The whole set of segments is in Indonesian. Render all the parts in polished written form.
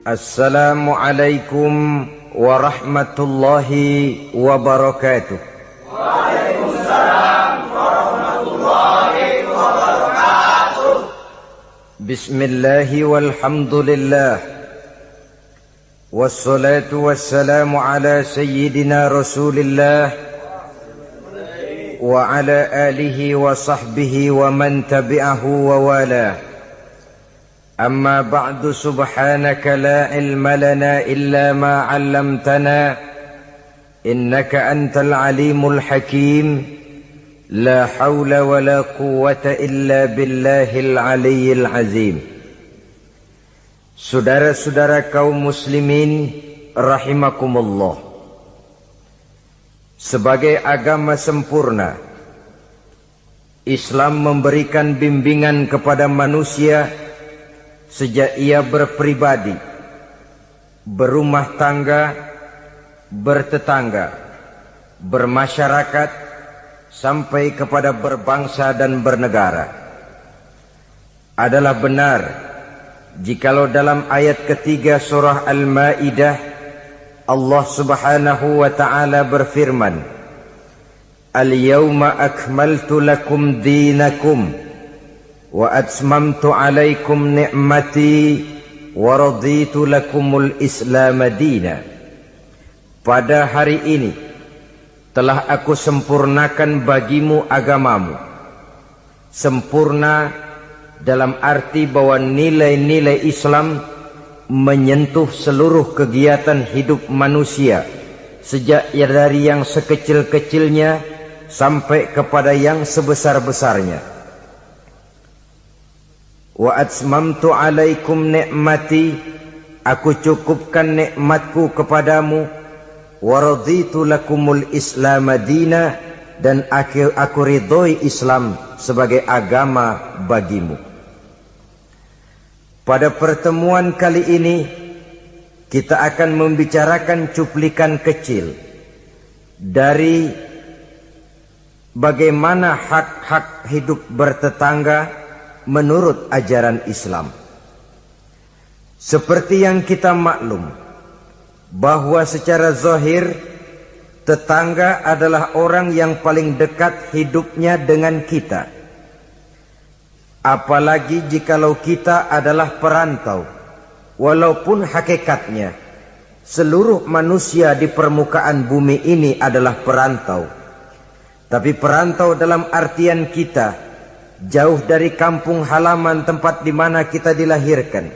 Assalamualaikum warahmatullahi wabarakatuh. Waalaikumsalam warahmatullahi wabarakatuh. Bismillahi walhamdulillah. Wassalatu wassalamu ala sayyidina Rasulillah wa ala alihi wa sahbihi wa man tabi'ahu wa walah. أما بعد سبحانك لا علم لنا إلا ما علمتنا إنك أنت العليم الحكيم لا حول ولا قوة إلا بالله العلي العظيم. Saudara-saudara kaum muslimin rahimakumullah, sebagai agama sempurna, Islam memberikan bimbingan kepada manusia sejak ia berpribadi, berumah tangga, bertetangga, bermasyarakat, sampai kepada berbangsa dan bernegara. Adalah benar jikalau dalam ayat ketiga surah Al-Maidah Allah subhanahu wa ta'ala berfirman, Al-yawma akmaltu lakum dinakum wa atmamtu alaikum ni'mati wa raditu lakumul islam dina. Pada hari ini telah aku sempurnakan bagimu agamamu. Sempurna dalam arti bahwa nilai-nilai Islam menyentuh seluruh kegiatan hidup manusia, sejak dari yang sekecil-kecilnya sampai kepada yang sebesar-besarnya. Wa atmamtu alaikum ni'mati, aku cukupkan nikmatku kepadamu. Wa raditu lakumul islam dina, dan aku ridhoi Islam sebagai agama bagimu. Pada pertemuan kali ini kita akan membicarakan cuplikan kecil dari bagaimana hak-hak hidup bertetangga menurut ajaran Islam. Seperti yang kita maklum bahwa secara zahir tetangga adalah orang yang paling dekat hidupnya dengan kita. Apalagi jikalau kita adalah perantau, walaupun hakikatnya seluruh manusia di permukaan bumi ini adalah perantau. Tapi perantau dalam artian kita jauh dari kampung halaman tempat di mana kita dilahirkan,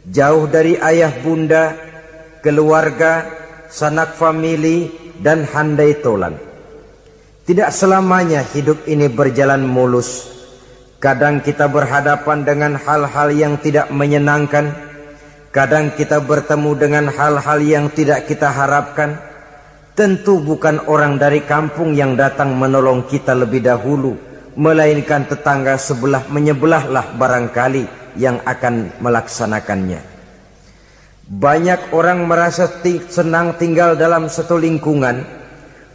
jauh dari ayah bunda, keluarga, sanak famili, dan handai tolan. Tidak selamanya hidup ini berjalan mulus. Kadang kita berhadapan dengan hal-hal yang tidak menyenangkan. Kadang kita bertemu dengan hal-hal yang tidak kita harapkan. Tentu bukan orang dari kampung yang datang menolong kita lebih dahulu, melainkan tetangga sebelah menyebelahlah barangkali yang akan melaksanakannya. Banyak orang merasa senang tinggal dalam satu lingkungan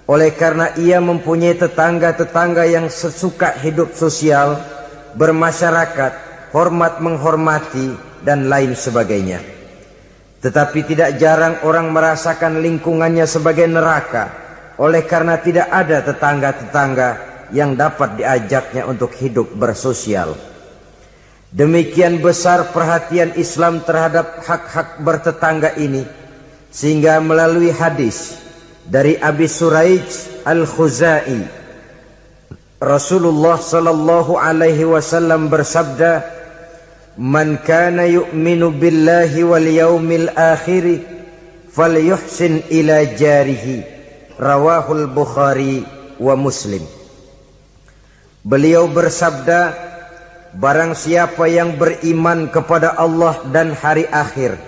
oleh karena ia mempunyai tetangga-tetangga yang sesuka hidup sosial, bermasyarakat, hormat menghormati, dan lain sebagainya. Tetapi tidak jarang orang merasakan lingkungannya sebagai neraka oleh karena tidak ada tetangga-tetangga yang dapat diajaknya untuk hidup bersosial. Demikian besar perhatian Islam terhadap hak-hak bertetangga ini, sehingga melalui hadis dari Abi Suraij Al-Khuzai, Rasulullah sallallahu alaihi wasallam bersabda, "Man kana yu'minu billahi wal yaumil akhir falyuhsin ila jarihi." Rawahul Bukhari wa Muslim. Beliau bersabda, barang siapa yang beriman kepada Allah dan hari akhir,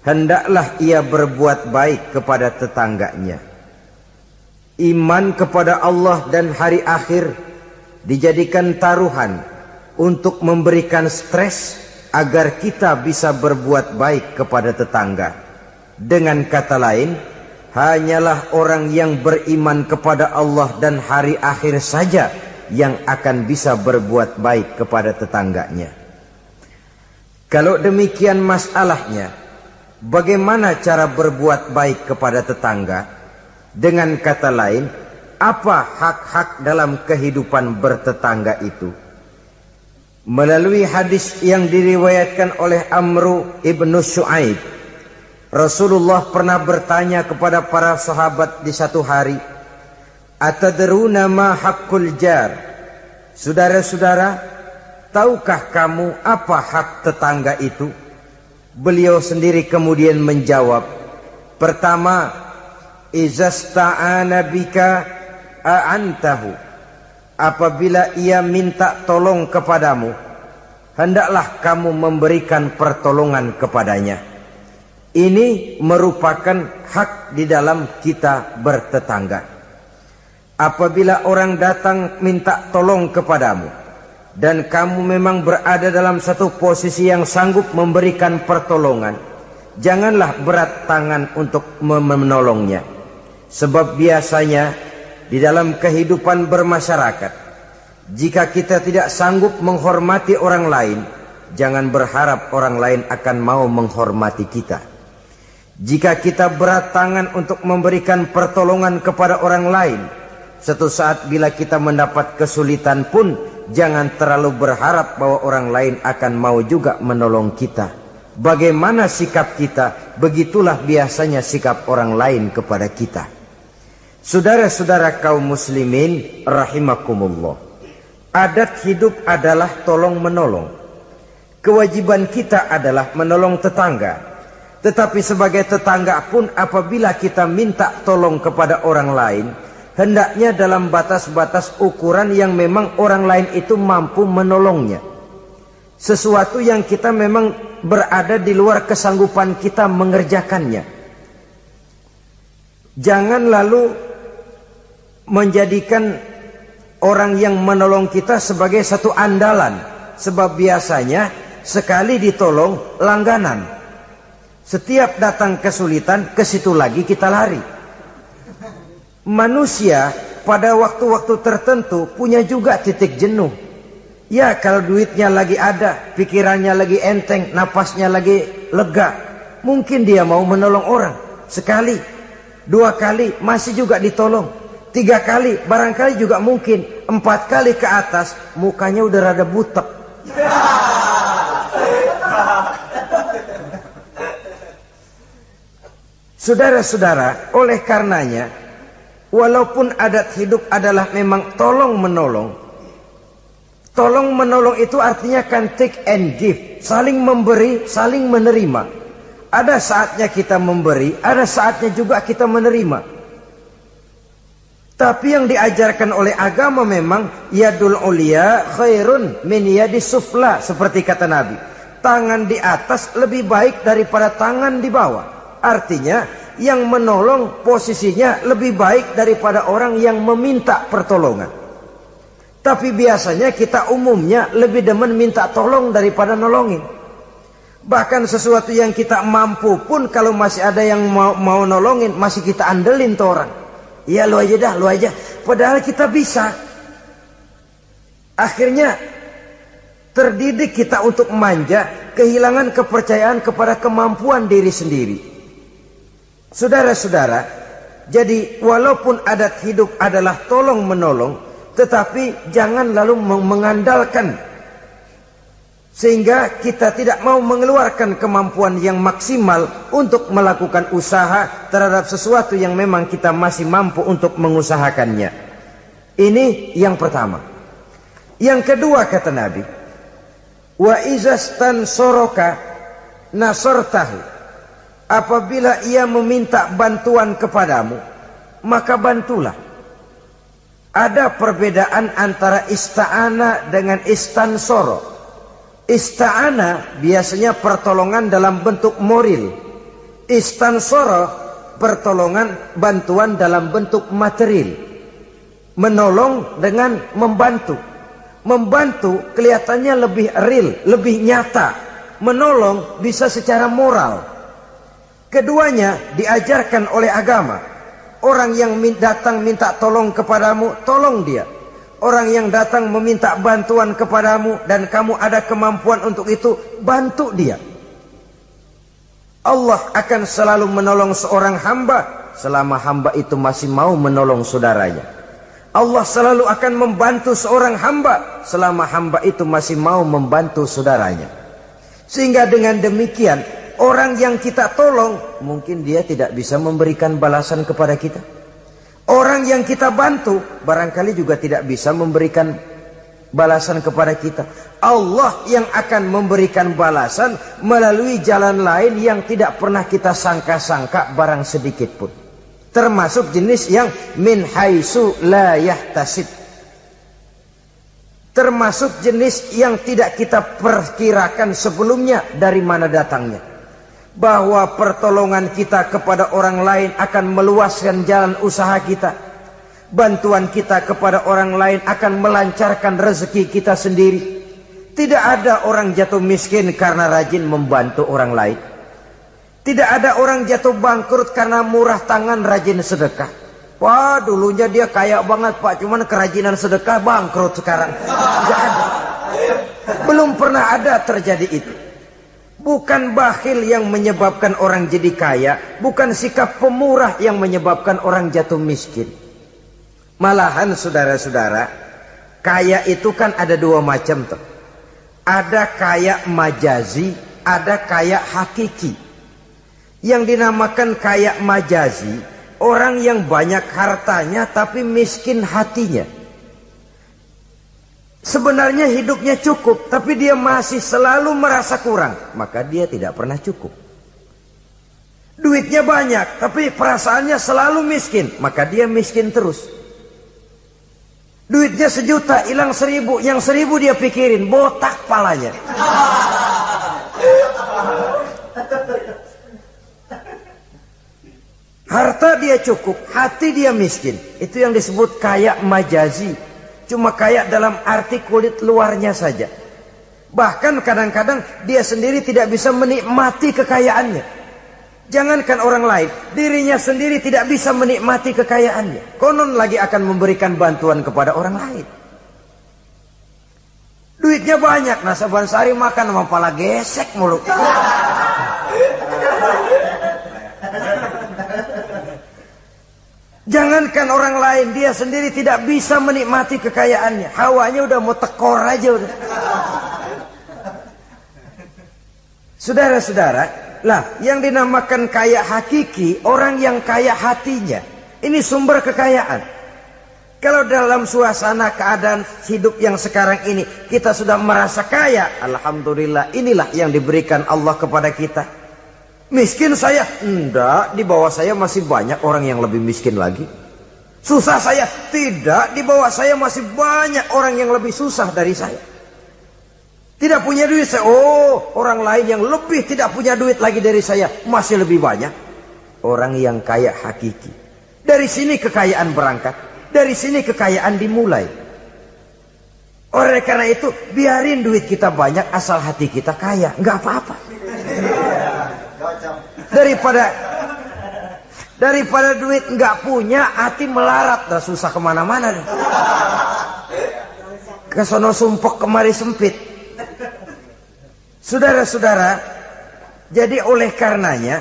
hendaklah ia berbuat baik kepada tetangganya. Iman kepada Allah dan hari akhir dijadikan taruhan untuk memberikan stres agar kita bisa berbuat baik kepada tetangga. Dengan kata lain, hanyalah orang yang beriman kepada Allah dan hari akhir saja yang akan bisa berbuat baik kepada tetangganya. Kalau demikian masalahnya, bagaimana cara berbuat baik kepada tetangga? Dengan kata lain, apa hak-hak dalam kehidupan bertetangga itu? Melalui hadis yang diriwayatkan oleh Amru ibnu Shu'aib, Rasulullah pernah bertanya kepada para sahabat di satu hari, "Atadruna ma haqqul jar?" Saudara-saudara, tahukah kamu apa hak tetangga itu? Beliau sendiri kemudian menjawab, pertama, izasta'ana bika a'antahu. Apabila ia minta tolong kepadamu, hendaklah kamu memberikan pertolongan kepadanya. Ini merupakan hak di dalam kita bertetangga. Apabila orang datang minta tolong kepadamu, dan kamu memang berada dalam satu posisi yang sanggup memberikan pertolongan, janganlah berat tangan untuk menolongnya. Sebab biasanya di dalam kehidupan bermasyarakat, jika kita tidak sanggup menghormati orang lain, jangan berharap orang lain akan mau menghormati kita. Jika kita berat tangan untuk memberikan pertolongan kepada orang lain, suatu saat bila kita mendapat kesulitan pun, jangan terlalu berharap bahwa orang lain akan mau juga menolong kita. Bagaimana sikap kita, begitulah biasanya sikap orang lain kepada kita. Saudara-saudara kaum muslimin rahimakumullah, adat hidup adalah tolong menolong. Kewajiban kita adalah menolong tetangga. Tetapi sebagai tetangga pun, apabila kita minta tolong kepada orang lain, hendaknya dalam batas-batas ukuran yang memang orang lain itu mampu menolongnya. Sesuatu yang kita memang berada di luar kesanggupan kita mengerjakannya. Jangan lalu menjadikan orang yang menolong kita sebagai satu andalan. Sebab biasanya sekali ditolong langganan. Setiap datang kesulitan, ke situ lagi kita lari. Manusia pada waktu-waktu tertentu punya juga titik jenuh. Ya, kalau duitnya lagi ada, pikirannya lagi enteng, napasnya lagi lega, mungkin dia mau menolong orang. Sekali, 2 kali masih juga ditolong, 3 kali barangkali juga mungkin, 4 kali ke atas mukanya udah rada butek. Saudara-saudara, oleh karenanya, walaupun adat hidup adalah memang tolong menolong, tolong menolong itu artinya kan take and give, saling memberi, saling menerima. Ada saatnya kita memberi, ada saatnya juga kita menerima. Tapi yang diajarkan oleh agama memang yadul ulia khairun min yadis sufla, seperti kata Nabi. Tangan di atas lebih baik daripada tangan di bawah. Artinya yang menolong posisinya lebih baik daripada orang yang meminta pertolongan. Tapi biasanya kita umumnya lebih demen minta tolong daripada nolongin. Bahkan sesuatu yang kita mampu pun, kalau masih ada yang mau nolongin, masih kita andelin tuh orang. Ya lu aja dah, lu aja. Padahal kita bisa. Akhirnya terdidik kita untuk manja, kehilangan kepercayaan kepada kemampuan diri sendiri. Saudara-saudara, jadi walaupun adat hidup adalah tolong menolong, tetapi jangan lalu mengandalkan sehingga kita tidak mau mengeluarkan kemampuan yang maksimal untuk melakukan usaha terhadap sesuatu yang memang kita masih mampu untuk mengusahakannya. Ini yang pertama. Yang kedua, kata Nabi, wa izastan soroka nasortahu. Apabila ia meminta bantuan kepadamu, maka bantulah. Ada perbedaan antara ista'ana dengan istansoro. Ista'ana biasanya pertolongan dalam bentuk moral. Istansoro pertolongan, bantuan dalam bentuk material. Menolong dengan membantu. Membantu kelihatannya lebih real, lebih nyata. Menolong bisa secara moral. Keduanya diajarkan oleh agama. Orang yang datang minta tolong kepadamu, tolong dia. Orang yang datang meminta bantuan kepadamu dan kamu ada kemampuan untuk itu, bantu dia. Allah akan selalu menolong seorang hamba selama hamba itu masih mau menolong saudaranya. Allah selalu akan membantu seorang hamba selama hamba itu masih mau membantu saudaranya. Sehingga dengan demikian, orang yang kita tolong mungkin dia tidak bisa memberikan balasan kepada kita. Orang yang kita bantu barangkali juga tidak bisa memberikan balasan kepada kita. Allah yang akan memberikan balasan melalui jalan lain yang tidak pernah kita sangka-sangka barang sedikit pun. Termasuk jenis yang min haitsu la yahtasib. Termasuk jenis yang tidak kita perkirakan sebelumnya dari mana datangnya. Bahwa pertolongan kita kepada orang lain akan meluaskan jalan usaha kita. Bantuan kita kepada orang lain akan melancarkan rezeki kita sendiri. Tidak ada orang jatuh miskin karena rajin membantu orang lain. Tidak ada orang jatuh bangkrut karena murah tangan rajin sedekah. Wah, dulunya dia kaya banget Pak, cuman kerajinan sedekah bangkrut sekarang. Tidak ada. Belum pernah ada terjadi itu. Bukan bakhil yang menyebabkan orang jadi kaya, bukan sikap pemurah yang menyebabkan orang jatuh miskin. Malahan saudara-saudara, kaya itu kan ada dua macam tuh. Ada kaya majazi, ada kaya hakiki. Yang dinamakan kaya majazi, orang yang banyak hartanya tapi miskin hatinya. Sebenarnya hidupnya cukup, tapi dia masih selalu merasa kurang, maka dia tidak pernah cukup. Duitnya banyak, tapi perasaannya selalu miskin, maka dia miskin terus. Duitnya 1 juta, hilang 1.000, yang 1.000 dia pikirin, botak palanya. Harta dia cukup, hati dia miskin. Itu yang disebut kaya majazi. Cuma kaya dalam arti kulit luarnya saja. Bahkan kadang-kadang dia sendiri tidak bisa menikmati kekayaannya. Jangankan orang lain, dirinya sendiri tidak bisa menikmati kekayaannya. Konon lagi akan memberikan bantuan kepada orang lain. Duitnya banyak, nasaban sehari makan sama pala gesek mulu. Jangankan orang lain, dia sendiri tidak bisa menikmati kekayaannya. Hawanya udah mau tekor aja udah. Saudara-saudara, lah yang dinamakan kaya hakiki, orang yang kaya hatinya. Ini sumber kekayaan. Kalau dalam suasana keadaan hidup yang sekarang ini kita sudah merasa kaya, alhamdulillah, inilah yang diberikan Allah kepada kita. Miskin saya? Enggak, di bawah saya masih banyak orang yang lebih miskin lagi. Susah saya? Tidak, di bawah saya masih banyak orang yang lebih susah dari saya. Tidak punya duit saya, oh orang lain yang lebih tidak punya duit lagi dari saya masih lebih banyak. Orang yang kaya hakiki. Dari sini kekayaan berangkat, dari sini kekayaan dimulai. Oleh karena itu biarin duit kita banyak asal hati kita kaya, nggak apa-apa. Daripada duit nggak punya, hati melarat, dah susah kemana-mana. Kesono sumpek kemari sempit. Saudara-saudara, jadi oleh karenanya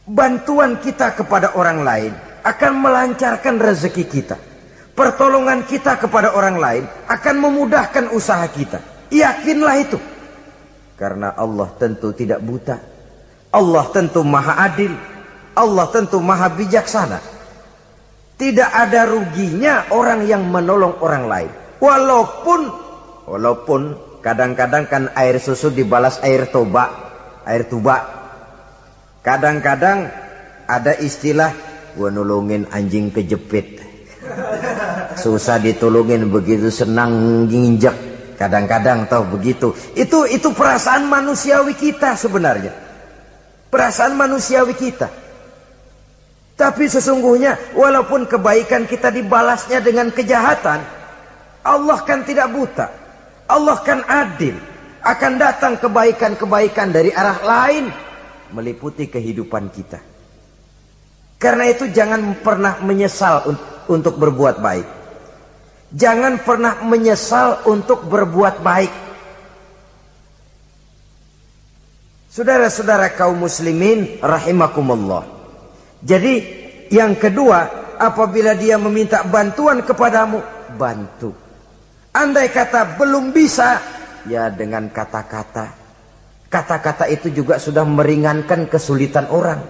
bantuan kita kepada orang lain akan melancarkan rezeki kita. Pertolongan kita kepada orang lain akan memudahkan usaha kita. Yakinlah itu. Karena Allah tentu tidak buta. Allah tentu maha adil. Allah tentu maha bijaksana. Tidak ada ruginya orang yang menolong orang lain. Walaupun kadang-kadang kan air susu dibalas air tuba. Kadang-kadang ada istilah, gua nolongin anjing kejepit. Susah ditolongin, begitu senang nginjek. Kadang-kadang tahu begitu. Itu perasaan manusiawi kita sebenarnya. Perasaan manusiawi kita. Tapi sesungguhnya walaupun kebaikan kita dibalasnya dengan kejahatan, Allah kan tidak buta. Allah kan adil. Akan datang kebaikan-kebaikan dari arah lain meliputi kehidupan kita. Karena itu jangan pernah menyesal untuk berbuat baik. Jangan pernah menyesal untuk berbuat baik. Saudara-saudara kaum muslimin rahimakumullah. Jadi yang kedua, apabila dia meminta bantuan kepadamu, bantu. Andai kata belum bisa, ya dengan kata-kata. Kata-kata itu juga sudah meringankan kesulitan orang.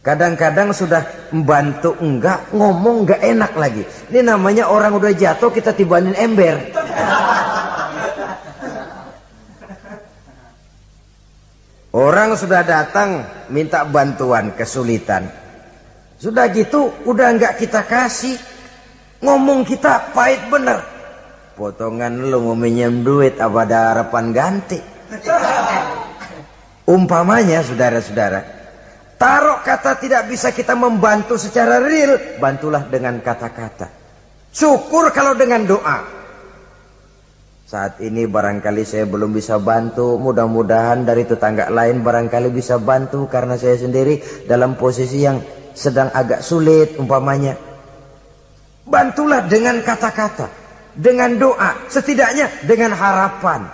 Kadang-kadang sudah membantu enggak, ngomong enggak enak lagi. Ini namanya orang udah jatuh kita tibanin ember. Orang sudah datang minta bantuan, kesulitan. Sudah gitu udah enggak kita kasih. Ngomong kita pahit bener. Potongan lu mau minjem duit apa ada harapan ganti. Umpamanya saudara-saudara, taruh kata tidak bisa kita membantu secara real, bantulah dengan kata-kata. Syukur kalau dengan doa. Saat ini barangkali saya belum bisa bantu, mudah-mudahan dari tetangga lain barangkali bisa bantu karena saya sendiri dalam posisi yang sedang agak sulit umpamanya. Bantulah dengan kata-kata, dengan doa, setidaknya dengan harapan.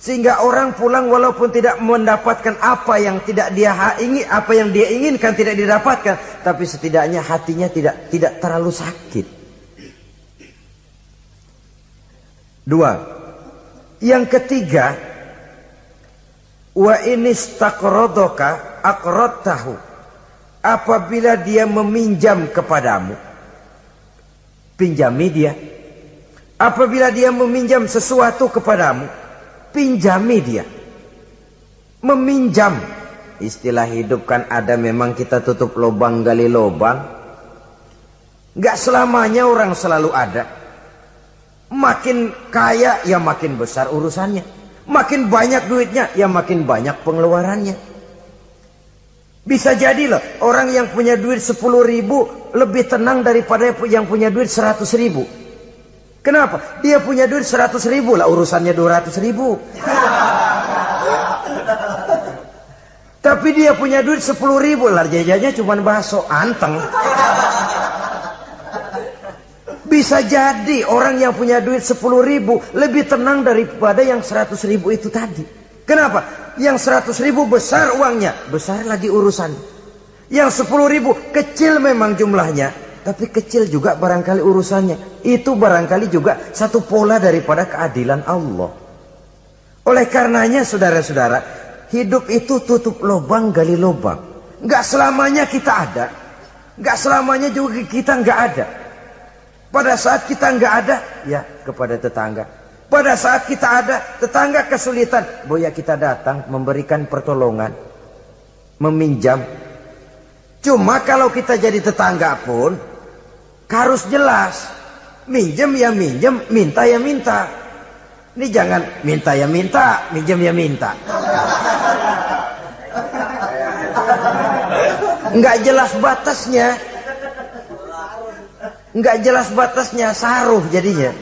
Sehingga orang pulang walaupun tidak mendapatkan apa yang tidak dia ingin, apa yang dia inginkan tidak didapatkan, tapi setidaknya hatinya tidak terlalu sakit. Dua, yang ketiga, wa inistaqradoka aqradtahu, apabila dia meminjam kepadamu, pinjami dia. Apabila dia meminjam sesuatu kepadamu, pinjami dia. Meminjam, istilah hidup kan ada, memang kita tutup lubang gali lubang. Gak selamanya orang selalu ada. Makin kaya ya makin besar urusannya, makin banyak duitnya ya makin banyak pengeluarannya. Bisa jadi loh orang yang punya duit 10.000 lebih tenang daripada yang punya duit 100.000. Kenapa? Dia punya duit 100.000 lah urusannya 200.000. Tapi dia punya duit 10.000 lah jajannya cuma bakso anteng. Bisa jadi orang yang punya duit 10.000 lebih tenang daripada yang 100.000 itu tadi. Kenapa? Yang 100.000 besar uangnya, besar lagi urusan. Yang 10.000 kecil memang jumlahnya, tapi kecil juga barangkali urusannya. Itu barangkali juga satu pola daripada keadilan Allah. Oleh karenanya saudara-saudara, hidup itu tutup lubang gali lubang. Enggak selamanya kita ada, enggak selamanya juga kita enggak ada. Pada saat kita nggak ada, ya kepada tetangga. Pada saat kita ada, tetangga kesulitan, boya kita datang memberikan pertolongan, meminjam. Cuma kalau kita jadi tetangga pun harus jelas, minjem ya minjem, minta ya minta. Ini jangan minta ya minta, minjem ya minta. Nggak jelas batasnya. Nggak jelas batasnya, saruh jadinya.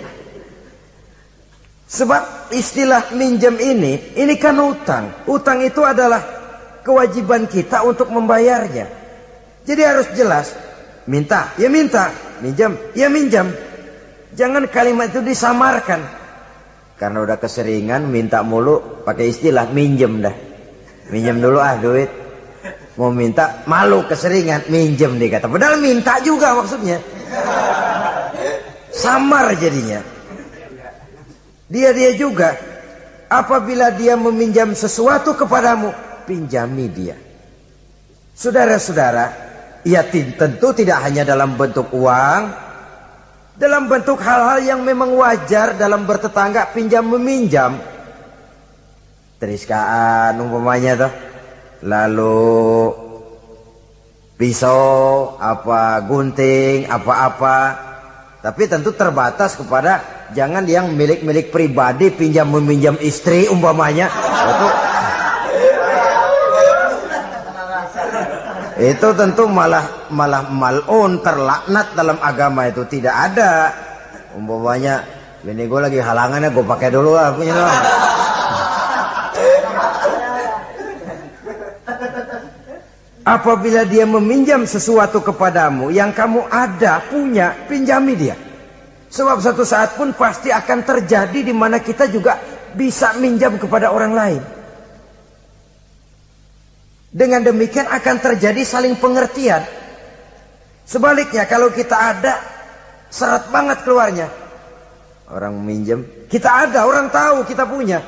Sebab istilah minjem ini kan utang. Utang itu adalah kewajiban kita untuk membayarnya. Jadi harus jelas. Minta, ya minta. Minjam, ya minjam. Jangan kalimat itu disamarkan. Karena udah keseringan minta mulu, pakai istilah minjem dah. Minjem dulu duit. Mau minta, malu keseringan, minjem dikata. Padahal minta juga maksudnya. Samar jadinya. Dia juga, apabila dia meminjam sesuatu kepadamu, pinjami dia. Saudara-saudara, ya tentu tidak hanya dalam bentuk uang, dalam bentuk hal-hal yang memang wajar dalam bertetangga, pinjam meminjam. Teriskaan umpamanya toh. Lalu pisau, apa gunting, apa-apa. Tapi tentu terbatas kepada jangan yang milik-milik pribadi pinjam meminjam istri umpamanya. Itu tentu malah mal'un, terlaknat dalam agama itu tidak ada. Umpamanya bini gue lagi halangannya gue pakai dulu lah punya doang. Apabila dia meminjam sesuatu kepadamu yang kamu ada, punya, pinjami dia. Sebab satu saat pun pasti akan terjadi di mana kita juga bisa minjam kepada orang lain. Dengan demikian akan terjadi saling pengertian. Sebaliknya kalau kita ada, seret banget keluarnya. Orang minjem, kita ada, orang tahu kita punya,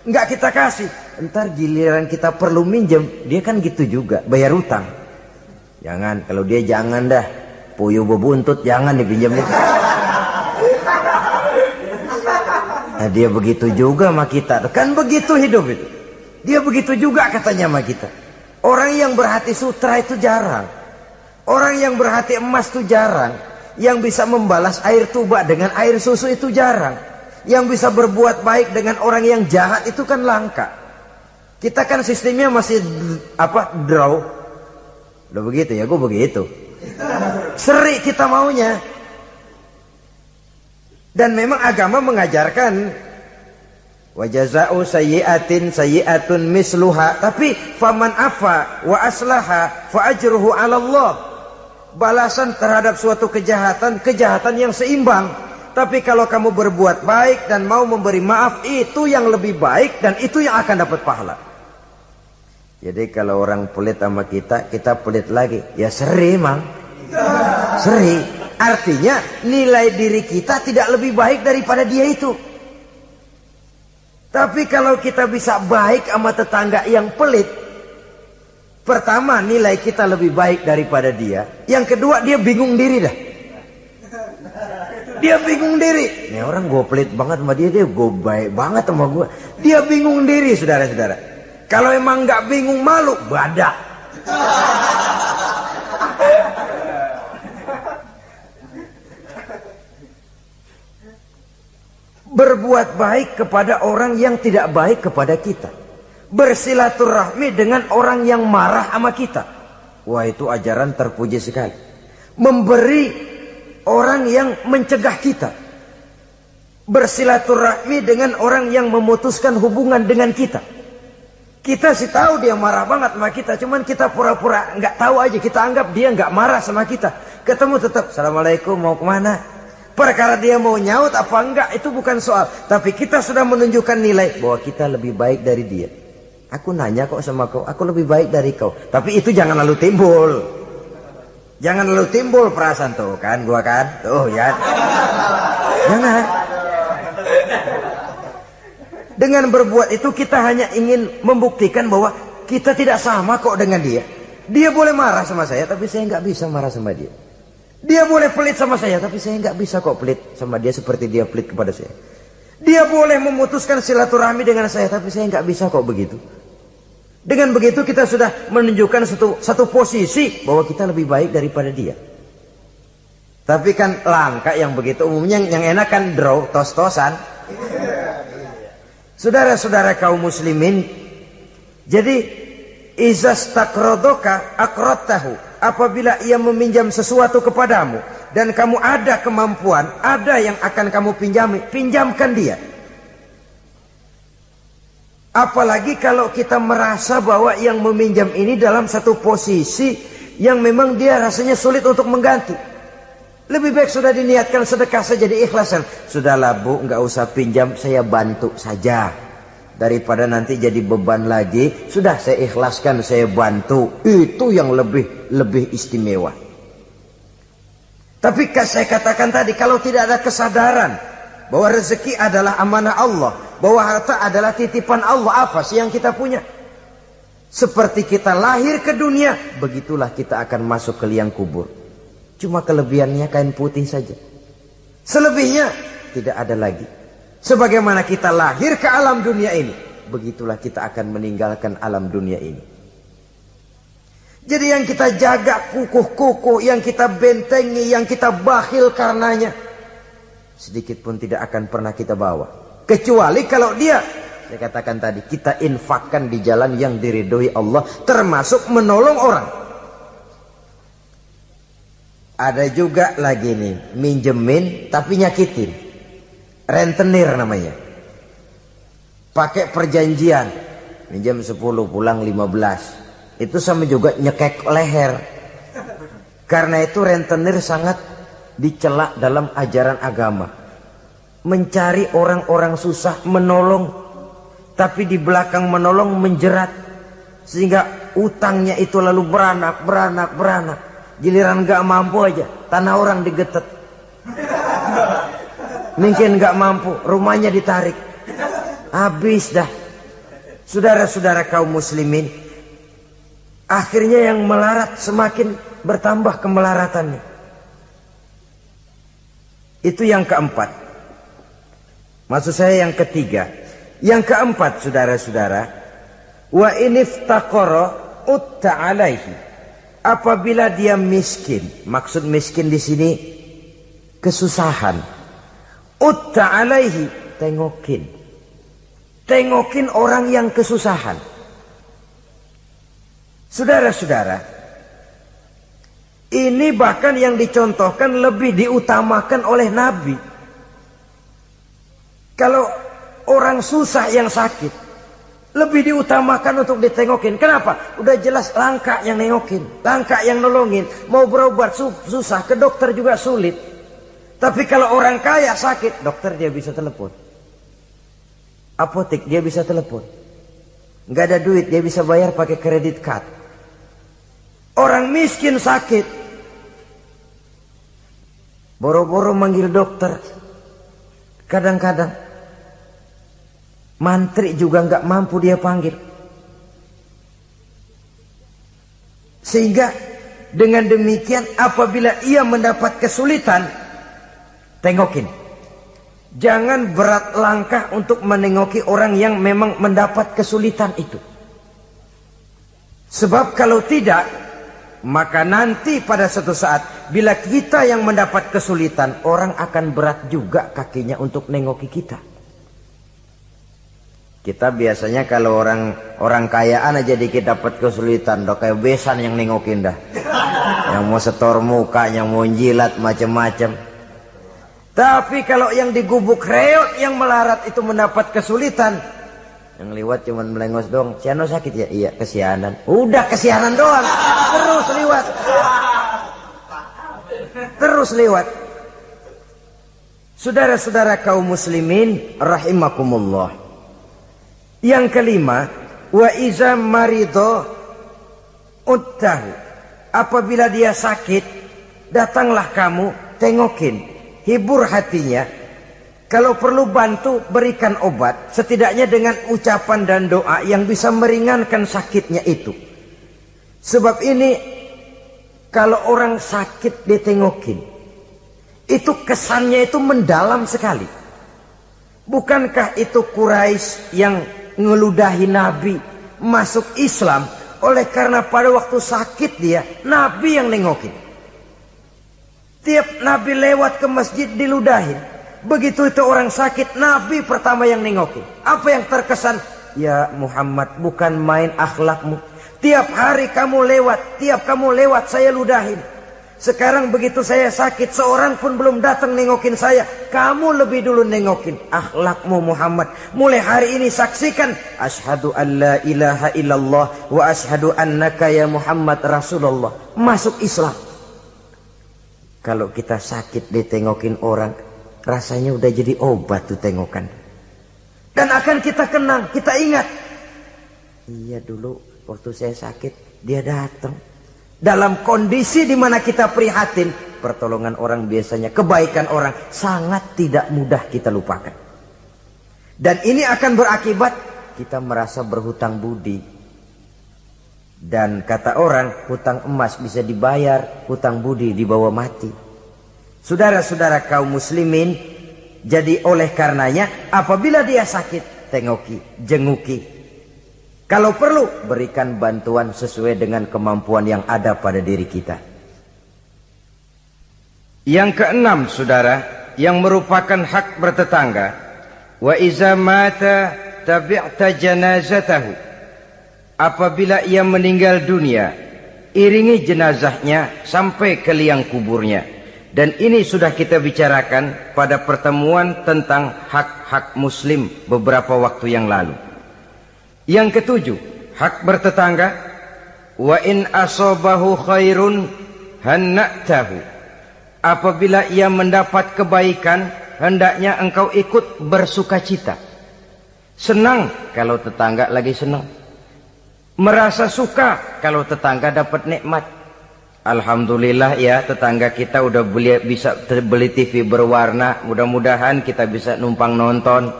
nggak kita kasih. Entar giliran kita perlu minjem, dia kan gitu juga, bayar utang. Jangan, kalau dia jangan dah, puyuh bebuntut jangan dipinjamnya. Nah, dia begitu juga sama kita, kan begitu hidup itu. Dia begitu juga katanya sama kita. Orang yang berhati sutra itu jarang. Orang yang berhati emas itu jarang. Yang bisa membalas air tuba dengan air susu itu jarang. Yang bisa berbuat baik dengan orang yang jahat itu kan langka. Kita kan sistemnya masih draw. Udah begitu ya, gue begitu. Seri kita maunya. Dan memang agama mengajarkan wa jazaa'u sayyi'atin sayyi'atun misluha, tapi faman afa wa aslaha fa ajruhu 'ala Allah. Balasan terhadap suatu kejahatan, kejahatan yang seimbang. Tapi kalau kamu berbuat baik dan mau memberi maaf, itu yang lebih baik dan itu yang akan dapat pahala. Jadi kalau orang pelit sama kita, kita pelit lagi, ya seri mang. Seri, artinya nilai diri kita tidak lebih baik daripada dia itu. Tapi kalau kita bisa baik sama tetangga yang pelit, pertama nilai kita lebih baik daripada dia. Yang kedua dia bingung diri dah. Dia bingung diri. Ini orang gue pelit banget sama dia, dia gue baik banget sama gue. Dia bingung diri saudara-saudara. Kalau emang nggak bingung malu, badak. Berbuat baik kepada orang yang tidak baik kepada kita. Bersilaturahmi dengan orang yang marah sama kita. Wah, itu ajaran terpuji sekali. Memberi orang yang mencegah kita. Bersilaturahmi dengan orang yang memutuskan hubungan dengan kita. Kita sih tahu dia marah banget sama kita, cuman kita pura-pura nggak tahu aja. Kita anggap dia nggak marah sama kita. Ketemu tetap, assalamualaikum, mau kemana? Perkara dia mau nyaut apa enggak itu bukan soal. Tapi kita sudah menunjukkan nilai bahwa kita lebih baik dari dia. Aku nanya kok sama kau, aku lebih baik dari kau. Tapi itu jangan lalu timbul. Jangan lalu timbul perasaan tuh kan, gua kan. Tuh ya. Jangan. Dengan berbuat itu kita hanya ingin membuktikan bahwa kita tidak sama kok dengan dia. Dia boleh marah sama saya, tapi saya nggak bisa marah sama dia. Dia boleh pelit sama saya, tapi saya nggak bisa kok pelit sama dia seperti dia pelit kepada saya. Dia boleh memutuskan silaturahmi dengan saya, tapi saya nggak bisa kok begitu. Dengan begitu kita sudah menunjukkan satu posisi bahwa kita lebih baik daripada dia. Tapi kan langka yang begitu, umumnya yang enak kan draw, tos-tosan. Saudara-saudara kaum muslimin, jadi izastakrodoka akrotahu. Apabila ia meminjam sesuatu kepadamu dan kamu ada kemampuan, ada yang akan kamu pinjami, pinjamkan dia. Apalagi kalau kita merasa bahwa yang meminjam ini dalam satu posisi yang memang dia rasanya sulit untuk mengganti. Lebih baik sudah diniatkan sedekah saja, diikhlaskan. Sudahlah bu, nggak usah pinjam, saya bantu saja. Daripada nanti jadi beban lagi, sudah saya ikhlaskan, saya bantu. Itu yang lebih istimewa. Tapi saya katakan tadi, kalau tidak ada kesadaran bahwa rezeki adalah amanah Allah, bahwa harta adalah titipan Allah, apa sih yang kita punya? Seperti kita lahir ke dunia, begitulah kita akan masuk ke liang kubur. Cuma kelebihannya kain putih saja. Selebihnya tidak ada lagi. Sebagaimana kita lahir ke alam dunia ini, begitulah kita akan meninggalkan alam dunia ini. Jadi yang kita jaga kukuh-kukuh, yang kita bentengi, yang kita bakhil karenanya, sedikit pun tidak akan pernah kita bawa. Kecuali kalau dia, saya katakan tadi, kita infakkan di jalan yang diridhoi Allah, termasuk menolong orang. Ada juga lagi nih, minjemin tapi nyakitin. Rentenir namanya. Pakai perjanjian, minjam 10 pulang 15. Itu sama juga nyekek leher. Karena itu rentenir sangat dicela dalam ajaran agama. Mencari orang-orang susah, menolong, tapi di belakang menolong menjerat, sehingga utangnya itu lalu beranak. Giliran gak mampu aja, tanah orang digetet. Mungkin gak mampu, rumahnya ditarik. Habis dah. Saudara-saudara kaum muslimin, akhirnya yang melarat semakin bertambah kemelaratannya. Itu yang keempat. Maksud saya yang ketiga. Yang keempat, saudara-saudara, wa iniftaqara utta alaihi. Apabila dia miskin, maksud miskin di sini kesusahan. Utta alaihi, tengokin orang yang kesusahan. Saudara-saudara, ini bahkan yang dicontohkan lebih diutamakan oleh Nabi. Kalau orang susah yang sakit, lebih diutamakan untuk ditengokin. Kenapa? Udah jelas langka yang nengokin, langka yang nolongin. Mau berobat susah, ke dokter juga sulit. Tapi kalau orang kaya sakit, dokter dia bisa telepon, apotek dia bisa telepon. Nggak ada duit, dia bisa bayar pakai kredit card. Orang miskin sakit, boro-boro manggil dokter. Kadang-kadang mantri juga nggak mampu dia panggil. Sehingga dengan demikian apabila ia mendapat kesulitan, tengokin. Jangan berat langkah untuk menengoki orang yang memang mendapat kesulitan itu. Sebab kalau tidak, maka nanti pada suatu saat bila kita yang mendapat kesulitan, orang akan berat juga kakinya untuk nengoki kita. Kita biasanya kalau orang kayaan aja dikit dapat kesulitan, udah kayak besan yang nengokin dah. Yang mau setor muka, yang mau jilat macam-macam. Tapi kalau yang digubuk reot yang melarat itu mendapat kesulitan, yang lewat cuman melengos dong. Siano sakit ya? Iya, kesianan. Udah kesianan doang. Terus lewat. Terus lewat. Saudara-saudara kaum muslimin rahimakumullah. Yang kelima, wa iza marido uttahu. Apabila dia sakit, datanglah kamu, tengokin. Hibur hatinya. Kalau perlu bantu, berikan obat. Setidaknya dengan ucapan dan doa yang bisa meringankan sakitnya itu. Sebab ini, kalau orang sakit ditengokin, itu kesannya itu mendalam sekali. Bukankah itu Quraisy yang ngeludahi Nabi masuk Islam? Oleh karena pada waktu sakit dia, Nabi yang nengokin. Tiap Nabi lewat ke masjid diludahin. Begitu itu orang sakit, Nabi pertama yang nengokin. Apa yang terkesan? Ya Muhammad, bukan main akhlakmu. Tiap hari kamu lewat saya ludahin. Sekarang begitu saya sakit, seorang pun belum datang nengokin saya. Kamu lebih dulu nengokin. Akhlakmu Muhammad. Mulai hari ini saksikan. Asyhadu an la ilaha illallah wa asyhadu annaka ya Muhammad Rasulullah. Masuk Islam. Kalau kita sakit ditengokin orang, rasanya udah jadi obat tuh tengokan. Dan akan kita kenang, kita ingat. Iya dulu waktu saya sakit, dia datang. Dalam kondisi di mana kita prihatin, pertolongan orang biasanya, kebaikan orang sangat tidak mudah kita lupakan. Dan ini akan berakibat kita merasa berhutang budi. Dan kata orang, hutang emas bisa dibayar, hutang budi dibawa mati. Saudara-saudara kaum muslimin, jadi oleh karenanya apabila dia sakit, tengoki, jenguki. Kalau perlu, berikan bantuan sesuai dengan kemampuan yang ada pada diri kita. Yang keenam, saudara, yang merupakan hak bertetangga, wa iza mata tabi'ta janazatahu. Apabila ia meninggal dunia, iringi jenazahnya sampai ke liang kuburnya. Dan ini sudah kita bicarakan pada pertemuan tentang hak-hak muslim beberapa waktu yang lalu. Yang ketujuh, hak bertetangga. Wa in asobahu khairun hanna'tahu. Apabila ia mendapat kebaikan, hendaknya engkau ikut bersukacita. Senang kalau tetangga lagi senang. Merasa suka kalau tetangga dapat nikmat. Alhamdulillah ya, tetangga kita udah bisa beli TV berwarna, mudah-mudahan kita bisa numpang nonton.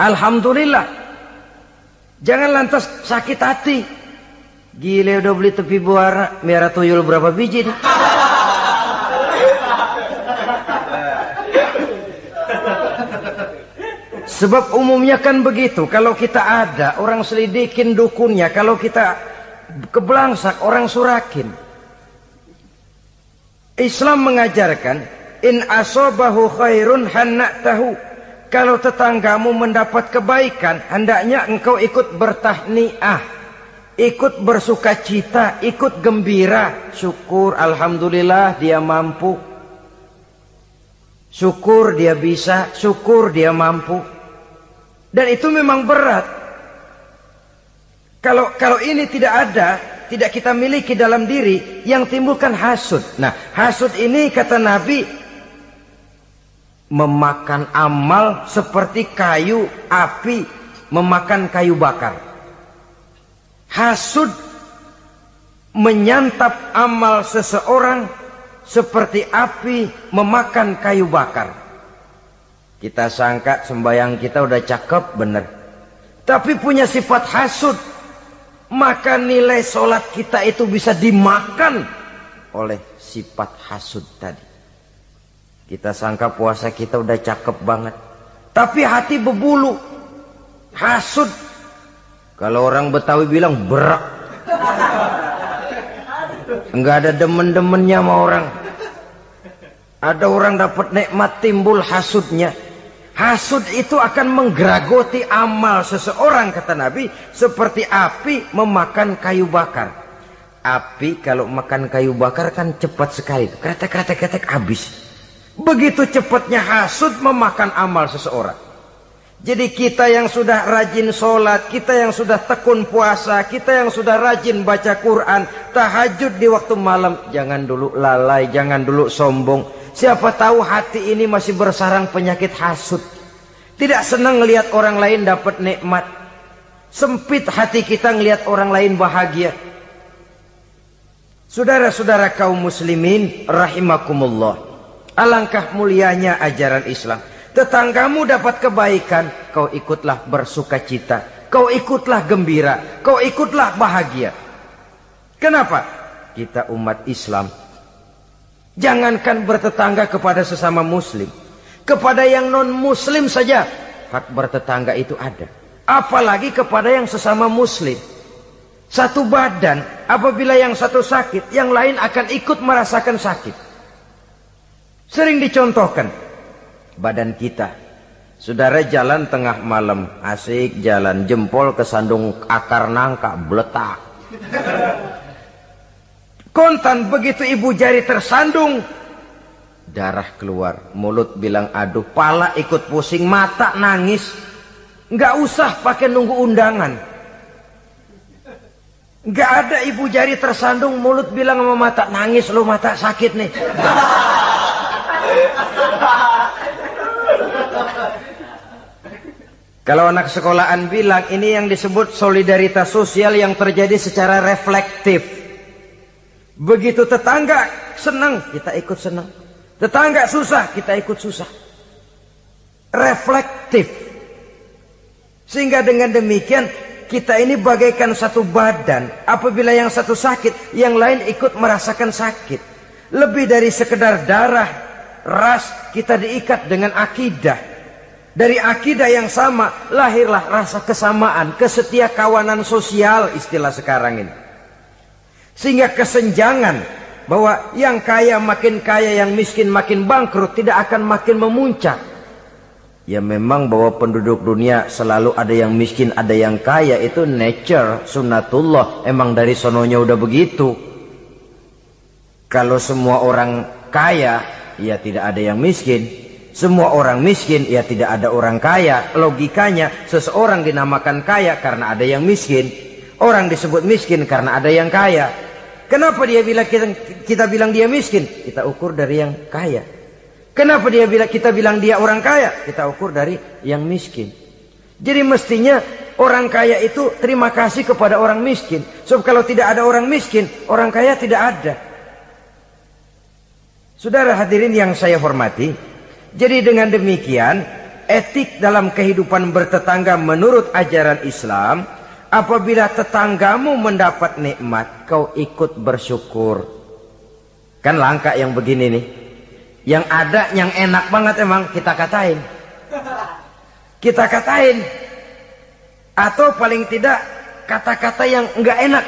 Alhamdulillah. Jangan lantas sakit hati. Gile udah beli TV berwarna, merah tuyul berapa biji nih? Sebab umumnya kan begitu. Kalau kita ada, orang selidikin dukunnya. Kalau kita kebelangsak, orang surakin. Islam mengajarkan, in asobahu khairun hanna'tahu. Kalau tetanggamu mendapat kebaikan, hendaknya engkau ikut bertahniah, ikut bersukacita, ikut gembira. Syukur, alhamdulillah dia mampu. Syukur dia bisa, syukur dia mampu. Dan itu memang berat. Kalau ini tidak ada, tidak kita miliki dalam diri, yang timbulkan hasud. Nah, hasud ini kata Nabi memakan amal seperti kayu api memakan kayu bakar. Hasud menyantap amal seseorang seperti api memakan kayu bakar. Kita sangka sembahyang kita udah cakep bener, tapi punya sifat hasud, maka nilai sholat kita itu bisa dimakan oleh sifat hasud tadi. Kita sangka puasa kita udah cakep banget, tapi hati berbulu, hasud. Kalau orang Betawi bilang berak, enggak ada demen-demennya sama orang. Ada orang dapat nikmat timbul hasudnya. Hasud itu akan menggeragoti amal seseorang, kata Nabi, seperti api memakan kayu bakar. Api kalau makan kayu bakar kan cepat sekali, kretek habis. Begitu cepatnya hasud memakan amal seseorang. Jadi kita yang sudah rajin sholat, kita yang sudah tekun puasa, kita yang sudah rajin baca Quran, tahajud di waktu malam, jangan dulu lalai, jangan dulu sombong. Siapa tahu hati ini masih bersarang penyakit hasud. Tidak senang melihat orang lain dapat nikmat. Sempit hati kita melihat orang lain bahagia. Saudara-saudara kaum muslimin rahimakumullah. Alangkah mulianya ajaran Islam. Tetanggamu dapat kebaikan, kau ikutlah bersukacita, kau ikutlah gembira, kau ikutlah bahagia. Kenapa? Kita umat Islam, jangankan bertetangga kepada sesama muslim, kepada yang non muslim saja hak bertetangga itu ada, apalagi kepada yang sesama muslim. Satu badan, apabila yang satu sakit, yang lain akan ikut merasakan sakit. Sering dicontohkan, badan kita, saudara jalan tengah malam, asik jalan, jempol kesandung akar nangka, beletak. Kontan begitu ibu jari tersandung, darah keluar, mulut bilang aduh, pala ikut pusing, mata nangis. Nggak usah pakai nunggu undangan. Nggak ada ibu jari tersandung, mulut bilang sama mata, nangis lu, mata sakit nih. Kalau anak sekolahan bilang, ini yang disebut solidaritas sosial yang terjadi secara reflektif. Begitu tetangga senang, kita ikut senang. Tetangga susah, kita ikut susah. Reflektif. Sehingga dengan demikian, kita ini bagaikan satu badan. Apabila yang satu sakit, yang lain ikut merasakan sakit. Lebih dari sekedar darah, ras, kita diikat dengan akidah. Dari akidah yang sama, lahirlah rasa kesamaan, kesetiakawanan sosial istilah sekarang ini. Sehingga kesenjangan bahwa yang kaya makin kaya, yang miskin makin bangkrut, tidak akan makin memuncak. Ya memang bahwa penduduk dunia selalu ada yang miskin, ada yang kaya, itu nature, sunnatullah, emang dari sononya udah begitu. Kalau semua orang kaya, ya tidak ada yang miskin. Semua orang miskin, ya tidak ada orang kaya. Logikanya, seseorang dinamakan kaya karena ada yang miskin. Orang disebut miskin karena ada yang kaya. Kenapa dia bilang kita bilang dia miskin? Kita ukur dari yang kaya. Kenapa kita bilang dia orang kaya? Kita ukur dari yang miskin. Jadi mestinya orang kaya itu terima kasih kepada orang miskin. Sebab kalau tidak ada orang miskin, orang kaya tidak ada. Saudara hadirin yang saya hormati, jadi dengan demikian etik dalam kehidupan bertetangga menurut ajaran Islam, apabila tetanggamu mendapat nikmat, kau ikut bersyukur. Kan langka yang begini nih. Yang ada yang enak banget emang kita katain. Kita katain. Atau paling tidak kata-kata yang enggak enak.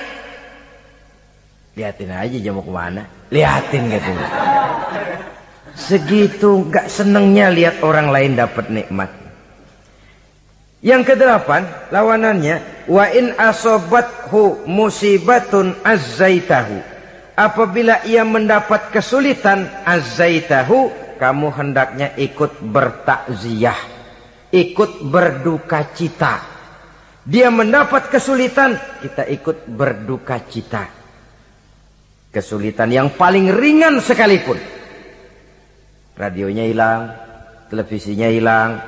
Lihatin aja dia mau kemana. Lihatin gitu. Segitu enggak senengnya lihat orang lain dapat nikmat. Yang kedelapan, lawanannya, wa in asobathu musibatun azzaitahu. Apabila ia mendapat kesulitan, azzaitahu, kamu hendaknya ikut bertakziah, ikut berduka cita. Dia mendapat kesulitan, kita ikut berduka cita. Kesulitan yang paling ringan sekalipun. Radionya hilang, televisinya hilang,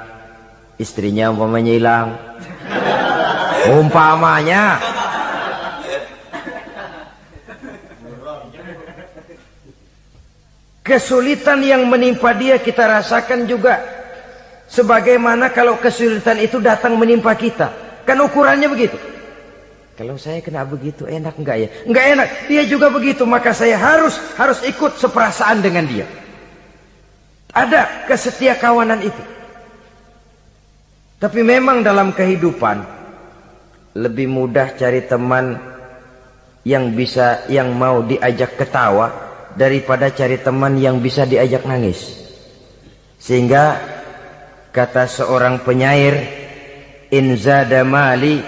istrinya umpamanya hilang. Umpamanya. Kesulitan yang menimpa dia kita rasakan juga. Sebagaimana kalau kesulitan itu datang menimpa kita. Kan ukurannya begitu. Kalau saya kena begitu enak enggak ya? Enggak enak. Dia juga begitu. Maka saya harus ikut seperasaan dengan dia. Ada kesetiakawanan itu. Tapi memang dalam kehidupan lebih mudah cari teman yang mau diajak ketawa daripada cari teman yang bisa diajak nangis. Sehingga kata seorang penyair, in zada mali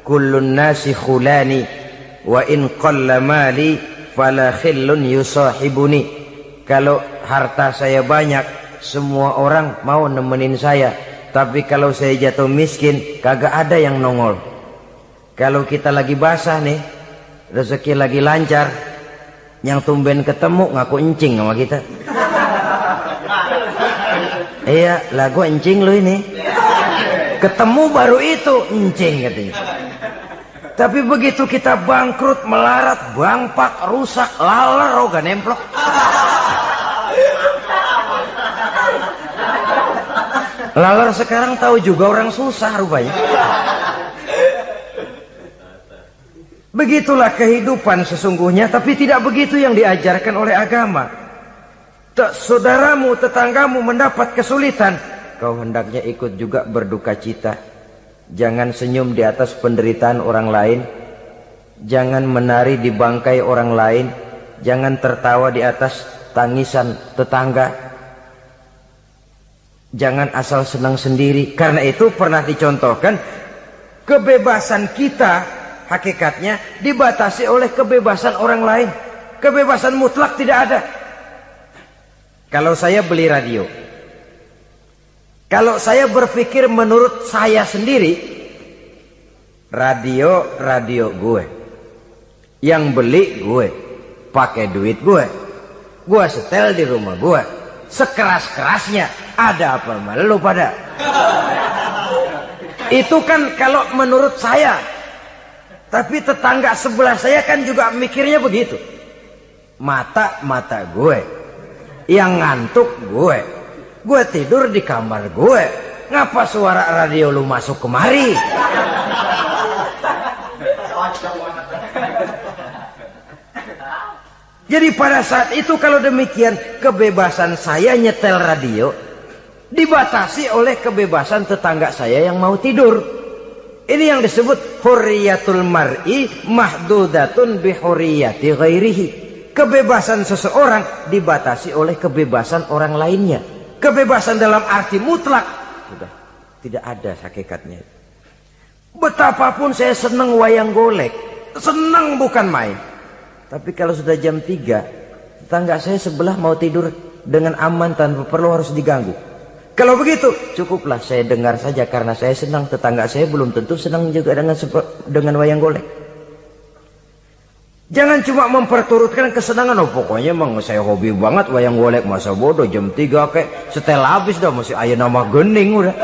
kullun nasi khulani wa in qalla mali fala khillun yusahibuni. Kalau harta saya banyak, semua orang mau nemenin saya. Tapi kalau saya jatuh miskin, kagak ada yang nongol. Kalau kita lagi basah nih, rezeki lagi lancar, yang tumben ketemu ngaku encing sama kita. Iya, lagu encing lu ini. Ketemu baru itu encing katanya. Tapi begitu kita bangkrut, melarat, bangpak, rusak, laler, roga nemplok. Laler sekarang tahu juga orang susah rupanya. Begitulah kehidupan sesungguhnya, tapi tidak begitu yang diajarkan oleh agama. Saudaramu, tetanggamu mendapat kesulitan, kau hendaknya ikut juga berduka cita. Jangan senyum di atas penderitaan orang lain. Jangan menari di bangkai orang lain. Jangan tertawa di atas tangisan tetangga. Jangan asal senang sendiri. Karena itu pernah dicontohkan, kebebasan kita hakikatnya dibatasi oleh kebebasan orang lain. Kebebasan mutlak tidak ada. Kalau saya beli radio, kalau saya berpikir menurut saya sendiri, radio gue, yang beli gue, pakai duit gue setel di rumah gue, sekeras-kerasnya, ada apa malu pada? Itu kan kalau menurut saya. Tapi tetangga sebelah saya kan juga mikirnya begitu. Mata gue, yang ngantuk gue tidur di kamar gue, ngapa suara radio lu masuk kemari? Jadi pada saat itu kalau demikian, kebebasan saya nyetel radio dibatasi oleh kebebasan tetangga saya yang mau tidur. Ini yang disebut hurriyatul mar'i mahdudatun bihurriyati ghairihi. Kebebasan seseorang dibatasi oleh kebebasan orang lainnya. Kebebasan dalam arti mutlak sudah tidak ada hakikatnya. Betapapun saya senang wayang golek, senang bukan main. Tapi kalau sudah jam 3, tetangga saya sebelah mau tidur dengan aman tanpa perlu harus diganggu. Kalau begitu, cukuplah saya dengar saja karena saya senang. Tetangga saya belum tentu senang juga dengan wayang golek. Jangan cuma memperturutkan kesenangan. Oh pokoknya emang saya hobi banget wayang golek. Masa bodoh jam 3 kayak setel habis dah. Masih ayah nama gening udah.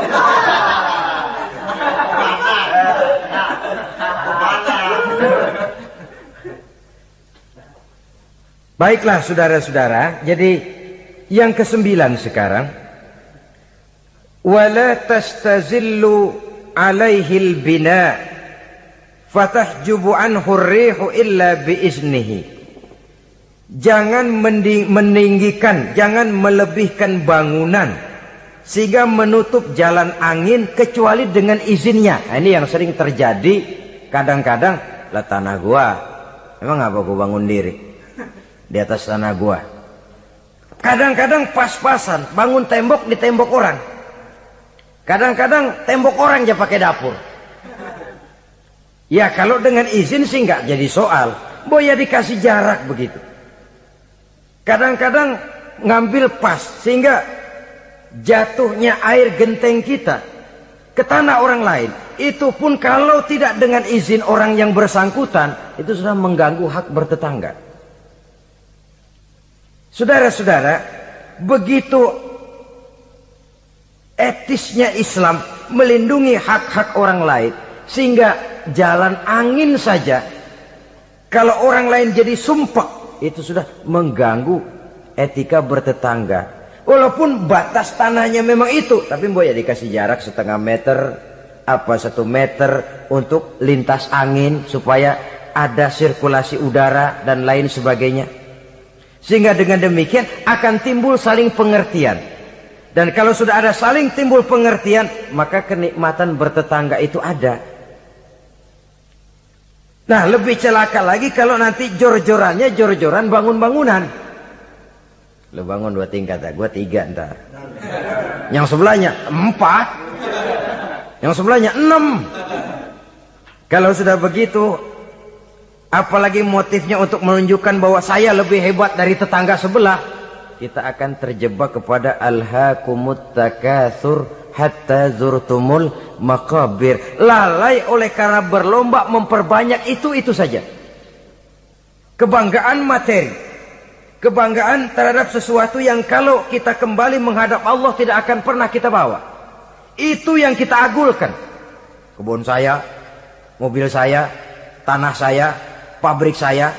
Baiklah saudara-saudara, jadi yang ke-9 sekarang. Wala tastazillu alaihil bina fatahjubu anhu rihu illa biiznihi. Jangan meninggikan, jangan melebihkan bangunan sehingga menutup jalan angin kecuali dengan izinnya. Nah, ini yang sering terjadi. Kadang-kadang, lah tanah gua, emang apa gua bangun diri di atas tanah gua. Kadang-kadang pas-pasan bangun tembok di tembok orang. Kadang-kadang tembok orang aja pakai dapur. Ya kalau dengan izin sih nggak jadi soal. Boya dikasih jarak begitu. Kadang-kadang ngambil pas sehingga jatuhnya air genteng kita ke tanah orang lain. Itu pun kalau tidak dengan izin orang yang bersangkutan, itu sudah mengganggu hak bertetangga. Saudara-saudara, begitu etisnya Islam melindungi hak-hak orang lain, sehingga jalan angin saja kalau orang lain jadi sumpek, itu sudah mengganggu etika bertetangga. Walaupun batas tanahnya memang itu, tapi ya dikasih jarak setengah meter, apa 1 meter untuk lintas angin supaya ada sirkulasi udara dan lain sebagainya. Sehingga dengan demikian akan timbul saling pengertian. Dan kalau sudah ada saling timbul pengertian, maka kenikmatan bertetangga itu ada. Nah, lebih celaka lagi kalau nanti jor-jorannya jor-joran bangun-bangunan. Lu bangun 2 tingkat, gua 3 ntar. Yang sebelahnya 4. Yang sebelahnya 6. Kalau sudah begitu, apalagi motifnya untuk menunjukkan bahwa saya lebih hebat dari tetangga sebelah, kita akan terjebak kepada alhaakumut takatsur hatta zurtumul maqabir. Lalai oleh karena berlomba memperbanyak itu saja. Kebanggaan materi, kebanggaan terhadap sesuatu yang kalau kita kembali menghadap Allah tidak akan pernah kita bawa. Itu yang kita agulkan. Kebun saya, mobil saya, tanah saya, pabrik saya.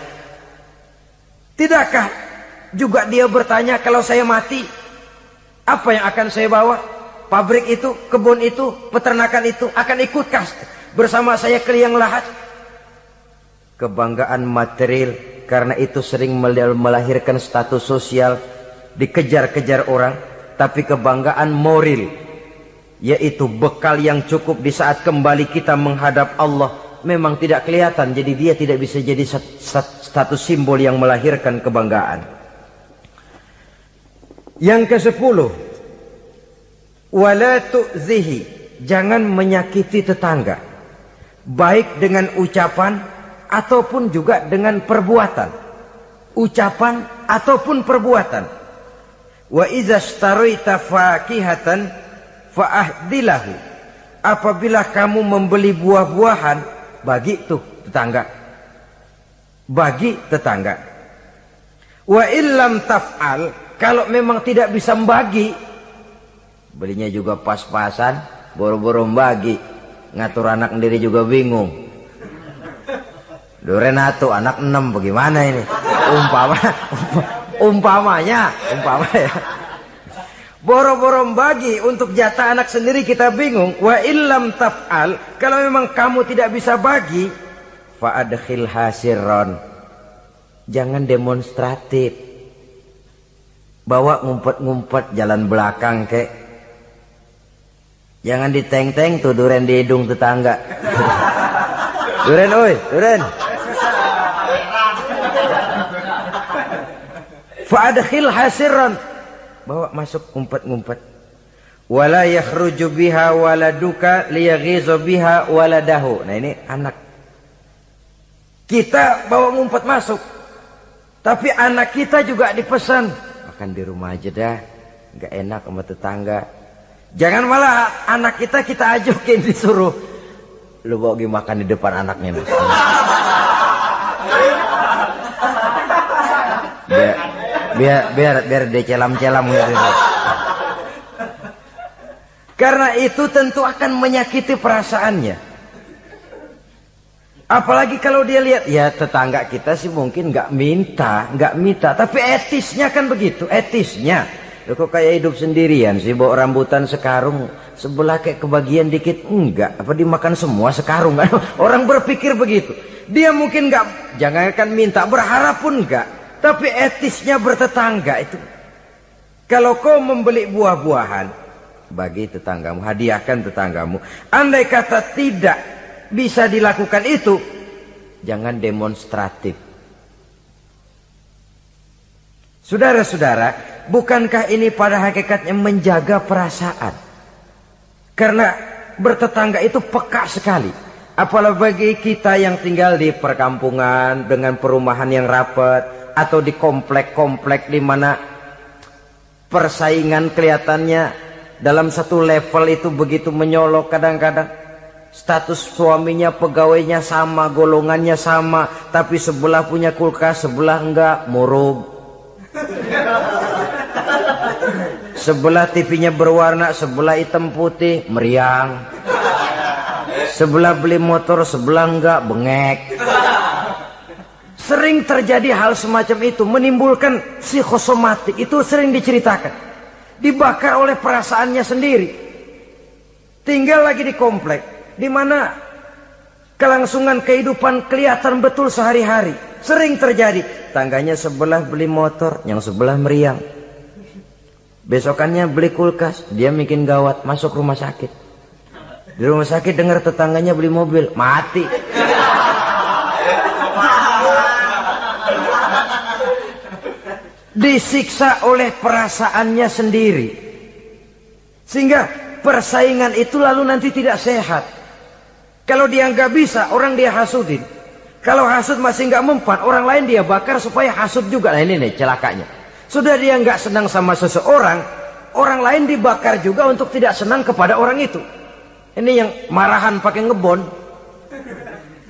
Tidakkah juga dia bertanya, kalau saya mati apa yang akan saya bawa? Pabrik itu, kebun itu, peternakan itu akan ikutkah bersama saya ke liang lahat? Kebanggaan material karena itu sering melahirkan status sosial, dikejar-kejar orang. Tapi kebanggaan moral, yaitu bekal yang cukup di saat kembali kita menghadap Allah, memang tidak kelihatan, jadi dia tidak bisa jadi status simbol yang melahirkan kebanggaan. Yang ke-10, wala tu'zihi, jangan menyakiti tetangga, baik dengan ucapan ataupun juga dengan perbuatan. Ucapan ataupun perbuatan. Wa idza ishtaraita fakihatan fa'ahdilahu, apabila kamu membeli buah-buahan, bagi tuh tetangga, bagi tetangga. Wa illam taf'al, kalau memang tidak bisa membagi, belinya juga pas-pasan, boro-boro membagi, ngatur anak sendiri juga bingung. Durenato anak 6 bagaimana ini? Umpamanya. Boro-boro membagi untuk jatah anak sendiri kita bingung. Wa illam taf'al, kalau memang kamu tidak bisa bagi, fa'adkhil hasirron, jangan demonstratif. Bawa ngumpet-ngumpet jalan belakang kek. Jangan diteng-teng tuh duren di hidung tetangga. Duren oi, duren. Fa'adkhil hasirron, bawa masuk ngumpet-ngumpet. Wala yakhruju biha waladuka liyaghizu biha waladahu. Nah ini anak. Kita bawa ngumpet masuk, tapi anak kita juga dipesan, makan di rumah aja dah, nggak enak sama tetangga. Jangan malah anak kita ajukin, disuruh lu bawa pergi makan di depan anaknya nih. biar dia celam-celam gitu. Karena itu tentu akan menyakiti perasaannya. Apalagi kalau dia lihat, ya tetangga kita sih mungkin nggak minta, tapi etisnya kan begitu, etisnya. Loh, kok kayak hidup sendirian sih, bawa rambutan sekarung, sebelah kayak kebagian dikit, enggak, apa dimakan semua sekarung? Orang berpikir begitu. Dia mungkin nggak, jangankan minta, berharap pun enggak, tapi etisnya bertetangga itu. Kalau kau membeli buah-buahan, bagi tetanggamu, hadiahkan tetanggamu. Andai kata tidak bisa dilakukan itu, jangan demonstratif. Saudara-saudara, bukankah ini pada hakikatnya menjaga perasaan? Karena bertetangga itu peka sekali. Apalagi bagi kita yang tinggal di perkampungan dengan perumahan yang rapat, atau di komplek-komplek di mana persaingan kelihatannya dalam satu level itu begitu menyolok. Kadang-kadang status suaminya, pegawainya sama, golongannya sama, tapi sebelah punya kulkas, sebelah enggak, murug. Sebelah TV-nya berwarna, sebelah hitam putih, meriang. Sebelah beli motor, sebelah enggak, bengek. Sering terjadi hal semacam itu, menimbulkan psikosomatik. Itu sering diceritakan. Dibakar oleh perasaannya sendiri. Tinggal lagi di komplek, di mana kelangsungan kehidupan kelihatan betul sehari-hari. Sering terjadi. Tangganya sebelah beli motor, yang sebelah meriang. Besokannya beli kulkas, dia bikin gawat, masuk rumah sakit. Di rumah sakit dengar tetangganya beli mobil, mati. Disiksa oleh perasaannya sendiri. Sehingga persaingan itu lalu nanti tidak sehat. Kalau dia nggak bisa, orang dia hasudin. Kalau hasud masih nggak mempan, orang lain dia bakar supaya hasud juga. Nah ini nih celakanya. Sudah dia nggak senang sama seseorang, orang lain dibakar juga untuk tidak senang kepada orang itu. Ini yang marahan pakai ngebon,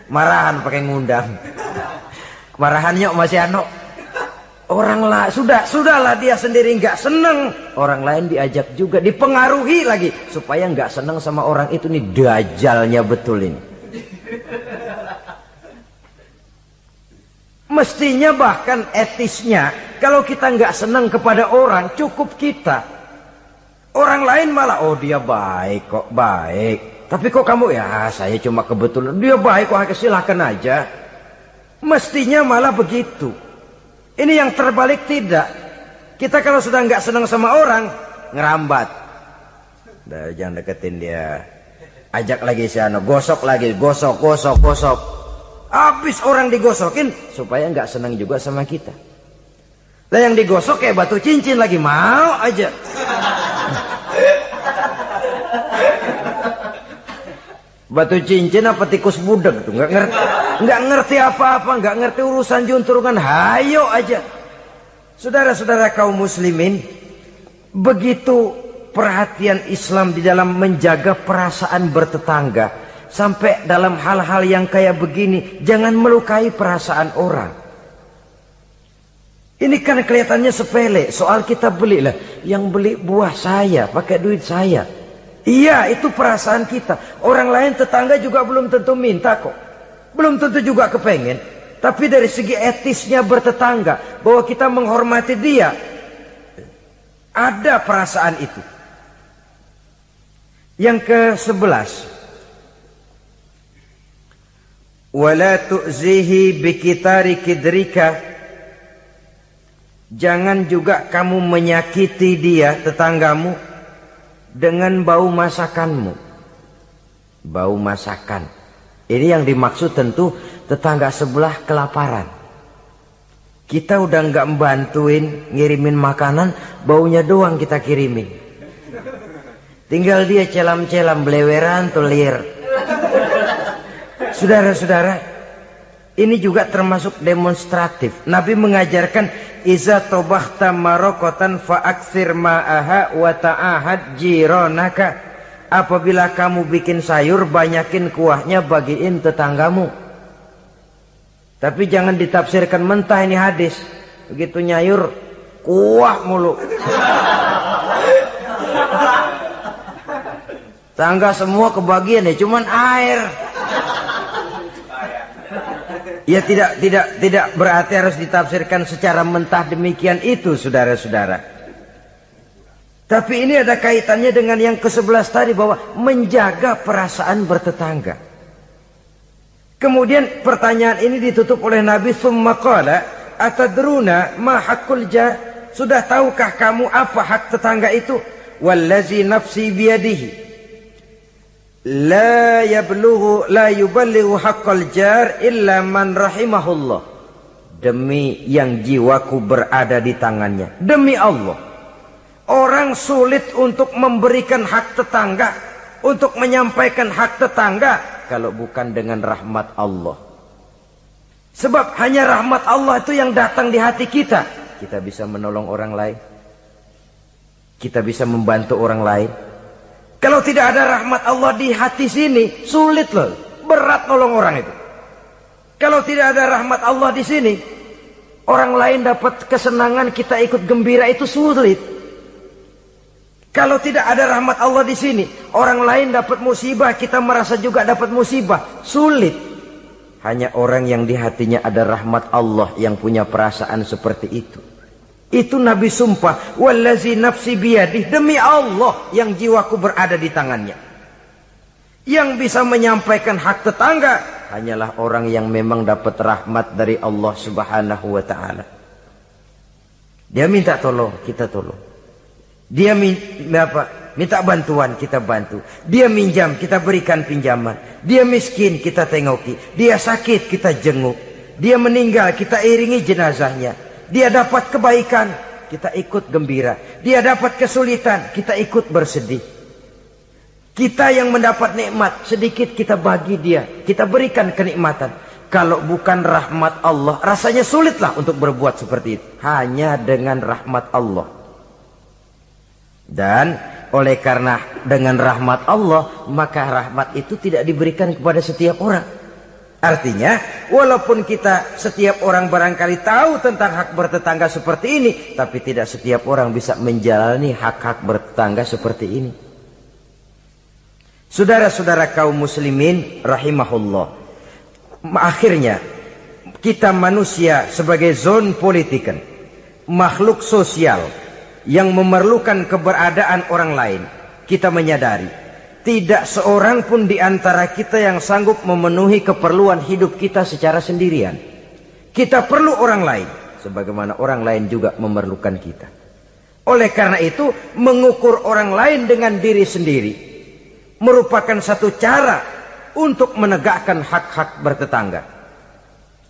marahan pakai ngundang, marahannya masih orang lah sudahlah dia sendiri nggak senang, orang lain diajak juga, dipengaruhi lagi supaya nggak senang sama orang itu. Nih dajalnya betul ini. Mestinya bahkan etisnya, kalau kita nggak senang kepada orang, cukup kita. Orang lain malah, oh dia baik kok, baik. Tapi kok kamu, ya saya cuma kebetulan. Dia baik kok, silahkan aja. Mestinya malah begitu. Ini yang terbalik tidak. Kita kalau sudah nggak senang sama orang, ngerambat. Udah, jangan deketin dia. Ajak lagi si Ano, gosok lagi, gosok. Habis orang digosokin supaya nggak senang juga sama kita. Lah yang digosok kayak batu cincin lagi, mau aja. Batu cincin apa tikus budeg tuh, nggak ngerti apa-apa, nggak ngerti urusan junturungan, hayo aja. Saudara-saudara kaum muslimin, begitu perhatian Islam di dalam menjaga perasaan bertetangga. Sampai dalam hal-hal yang kayak begini, jangan melukai perasaan orang. Ini kan kelihatannya sepele, soal kita beli lah, yang beli buah saya, pakai duit saya. Iya, itu perasaan kita. Orang lain tetangga juga belum tentu minta kok, belum tentu juga kepengen. Tapi dari segi etisnya bertetangga, bahwa kita menghormati dia, ada perasaan itu. Yang ke-11, wala tu'zihi bikitari kidrika, jangan juga kamu menyakiti dia, tetanggamu, dengan bau masakanmu. Bau masakan ini yang dimaksud tentu tetangga sebelah kelaparan. Kita udah nggak membantuin ngirimin makanan, baunya doang kita kirimin. Tinggal dia celam-celam, beleweran tuh lir. Saudara-saudara, ini juga termasuk demonstratif. Nabi mengajarkan, iza tobahta marokotan fa'aksir ma'aha wa ta'ahad jironaka. Apabila kamu bikin sayur, banyakin kuahnya, bagiin tetanggamu. Tapi jangan ditafsirkan mentah ini hadis. Begitu nyayur, kuah mulu. Tangga semua kebagian ya, cuman air. Ya tidak berarti harus ditafsirkan secara mentah demikian itu, saudara-saudara. Tapi ini ada kaitannya dengan yang ke-11 tadi, bahwa menjaga perasaan bertetangga. Kemudian pertanyaan ini ditutup oleh Nabi, summa qala atadruna ma haqqul jar? Sudah tahukah kamu apa hak tetangga itu? Wallazi nafsi biyadihi la yuballighu haqqal jar illa man rahimahullah. Demi yang jiwaku berada di tangannya, demi Allah, orang sulit untuk memberikan hak tetangga, untuk menyampaikan hak tetangga, kalau bukan dengan rahmat Allah. Sebab hanya rahmat Allah itu yang datang di hati kita. Kita bisa menolong orang lain, kita bisa membantu orang lain. Kalau tidak ada rahmat Allah di hati sini, sulit loh, berat nolong orang itu. Kalau tidak ada rahmat Allah di sini, orang lain dapat kesenangan, kita ikut gembira, itu sulit. Kalau tidak ada rahmat Allah di sini, orang lain dapat musibah, kita merasa juga dapat musibah, sulit. Hanya orang yang di hatinya ada rahmat Allah yang punya perasaan seperti itu. Itu Nabi sumpah, wallazi nafsi biyadih, demi Allah yang jiwaku berada di tangannya. Yang bisa menyampaikan hak tetangga hanyalah orang yang memang dapat rahmat dari Allah Subhanahu wa ta'ala. Dia minta tolong, kita tolong. Dia minta bantuan, kita bantu. Dia minjam, kita berikan pinjaman. Dia miskin, kita tengoki. Dia sakit, kita jenguk. Dia meninggal, kita iringi jenazahnya. Dia dapat kebaikan, kita ikut gembira. Dia dapat kesulitan, kita ikut bersedih. Kita yang mendapat nikmat, sedikit kita bagi dia, kita berikan kenikmatan. Kalau bukan rahmat Allah, rasanya sulitlah untuk berbuat seperti itu. Hanya dengan rahmat Allah. Dan oleh karena dengan rahmat Allah, maka rahmat itu tidak diberikan kepada setiap orang. Artinya, walaupun kita setiap orang barangkali tahu tentang hak bertetangga seperti ini, tapi tidak setiap orang bisa menjalani hak-hak bertetangga seperti ini. Saudara-saudara kaum muslimin rahimahullah, akhirnya kita manusia sebagai zon politiken, makhluk sosial yang memerlukan keberadaan orang lain, kita menyadari tidak seorang pun di antara kita yang sanggup memenuhi keperluan hidup kita secara sendirian. Kita perlu orang lain, sebagaimana orang lain juga memerlukan kita. Oleh karena itu, mengukur orang lain dengan diri sendiri merupakan satu cara untuk menegakkan hak-hak bertetangga.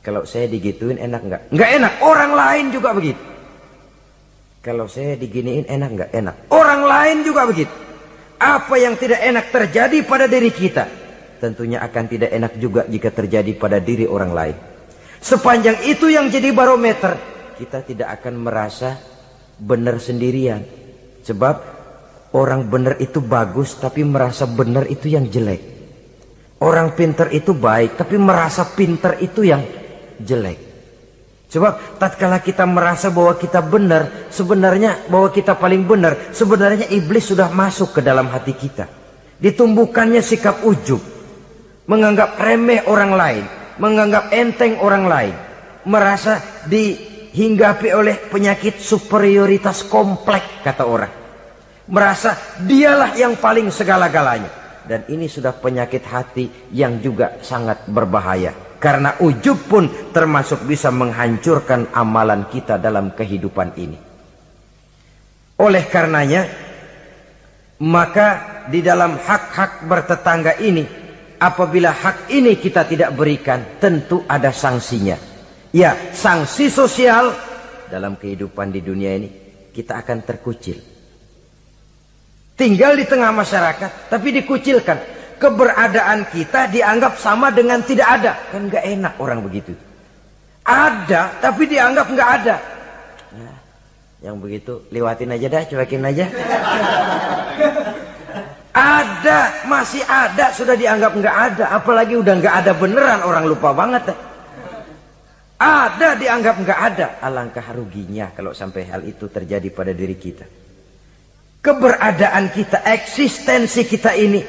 Kalau saya digituin enak nggak? Nggak enak. Orang lain juga begitu. Kalau saya diginiin enak nggak? Enak. Orang lain juga begitu. Apa yang tidak enak terjadi pada diri kita, tentunya akan tidak enak juga jika terjadi pada diri orang lain. Sepanjang itu yang jadi barometer, kita tidak akan merasa benar sendirian. Sebab orang benar itu bagus, tapi merasa benar itu yang jelek. Orang pintar itu baik, tapi merasa pintar itu yang jelek. Sebab tatkala kita merasa bahwa kita benar, sebenarnya bahwa kita paling benar, sebenarnya iblis sudah masuk ke dalam hati kita. Ditumbuhkannya sikap ujub, menganggap remeh orang lain, menganggap enteng orang lain, merasa dihinggapi oleh penyakit superioritas kompleks, kata orang. Merasa dialah yang paling segala-galanya. Dan ini sudah penyakit hati yang juga sangat berbahaya. Karena ujub pun termasuk bisa menghancurkan amalan kita dalam kehidupan ini. Oleh karenanya, maka di dalam hak-hak bertetangga ini, apabila hak ini kita tidak berikan, tentu ada sanksinya. Ya, sanksi sosial dalam kehidupan di dunia ini, kita akan terkucil. Tinggal di tengah masyarakat, tapi dikucilkan. Keberadaan kita dianggap sama dengan tidak ada. Kan gak enak orang begitu. Ada, tapi dianggap gak ada. Nah, yang begitu lewatin aja dah, cuekin aja. Ada, masih ada, sudah dianggap gak ada. Apalagi udah gak ada beneran, orang lupa banget. Ada, dianggap gak ada. Alangkah ruginya kalau sampai hal itu terjadi pada diri kita. Keberadaan kita, eksistensi kita ini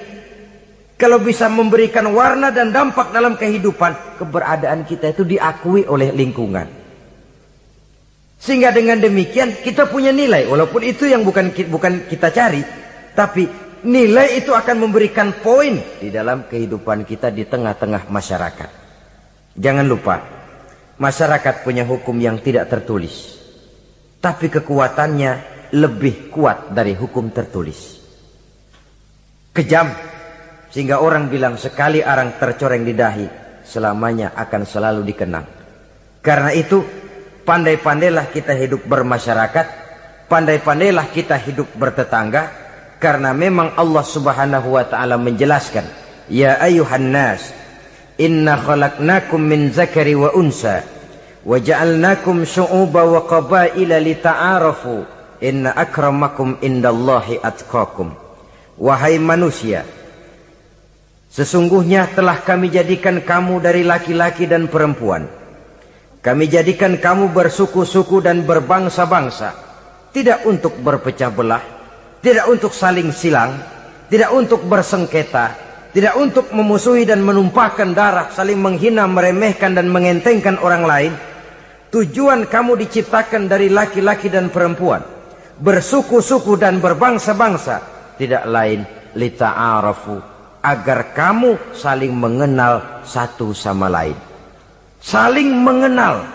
Kalau bisa memberikan warna dan dampak dalam kehidupan, keberadaan kita itu diakui oleh lingkungan. Sehingga dengan demikian kita punya nilai, walaupun itu yang bukan kita cari, tapi nilai itu akan memberikan poin di dalam kehidupan kita di tengah-tengah masyarakat. Jangan lupa, masyarakat punya hukum yang tidak tertulis, tapi kekuatannya lebih kuat dari hukum tertulis. Kejam, sehingga orang bilang sekali arang tercoreng di dahi, selamanya akan selalu dikenang. Karena itu, pandai-pandailah kita hidup bermasyarakat, pandai-pandailah kita hidup bertetangga, karena memang Allah Subhanahu wa ta'ala menjelaskan, ya ayuhan nas, inna khalaqnakum min zakari wa unsa, wa ja'alnakum syu'uba wa qabaila lita'arafu, inna akramakum indallahi atqakum. Wahai manusia, sesungguhnya telah kami jadikan kamu dari laki-laki dan perempuan. Kami jadikan kamu bersuku-suku dan berbangsa-bangsa, tidak untuk berpecah belah, tidak untuk saling silang, tidak untuk bersengketa, tidak untuk memusuhi dan menumpahkan darah, saling menghina, meremehkan dan mengentengkan orang lain. Tujuan kamu diciptakan dari laki-laki dan perempuan, bersuku-suku dan berbangsa-bangsa, tidak lain lita'arafu, agar kamu saling mengenal satu sama lain. Saling mengenal,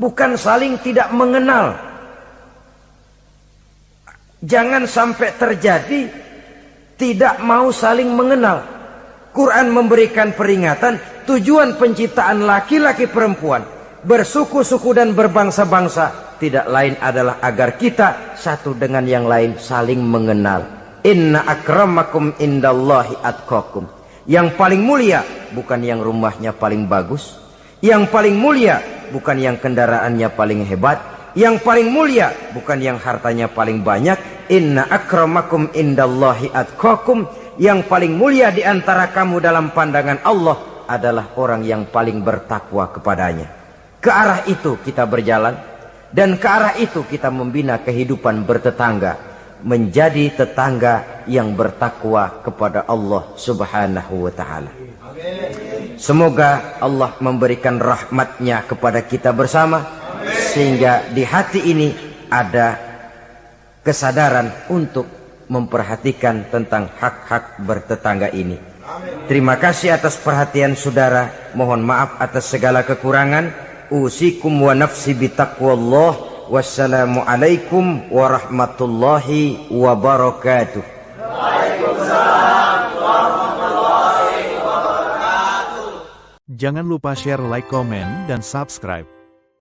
bukan saling tidak mengenal. Jangan sampai terjadi tidak mau saling mengenal. Quran memberikan peringatan, tujuan penciptaan laki-laki perempuan, bersuku-suku dan berbangsa-bangsa, tidak lain adalah agar kita satu dengan yang lain saling mengenal. Inna akramakum indallahi atqakum. Yang paling mulia bukan yang rumahnya paling bagus, yang paling mulia bukan yang kendaraannya paling hebat, yang paling mulia bukan yang hartanya paling banyak. Inna akramakum indallahi atqakum. Yang paling mulia di antara kamu dalam pandangan Allah adalah orang yang paling bertakwa kepadanya. Ke arah itu kita berjalan, dan ke arah itu kita membina kehidupan bertetangga, menjadi tetangga yang bertakwa kepada Allah Subhanahu wa ta'ala. Semoga Allah memberikan rahmatnya kepada kita bersama, sehingga di hati ini ada kesadaran untuk memperhatikan tentang hak-hak bertetangga ini. Terima kasih atas perhatian saudara. Mohon maaf atas segala kekurangan. Usikum wa nafsi bitaqwallah. Wassalamualaikum warahmatullahi wabarakatuh. Waalaikumsalam warahmatullahi wabarakatuh. Jangan lupa share, like, komen, dan subscribe.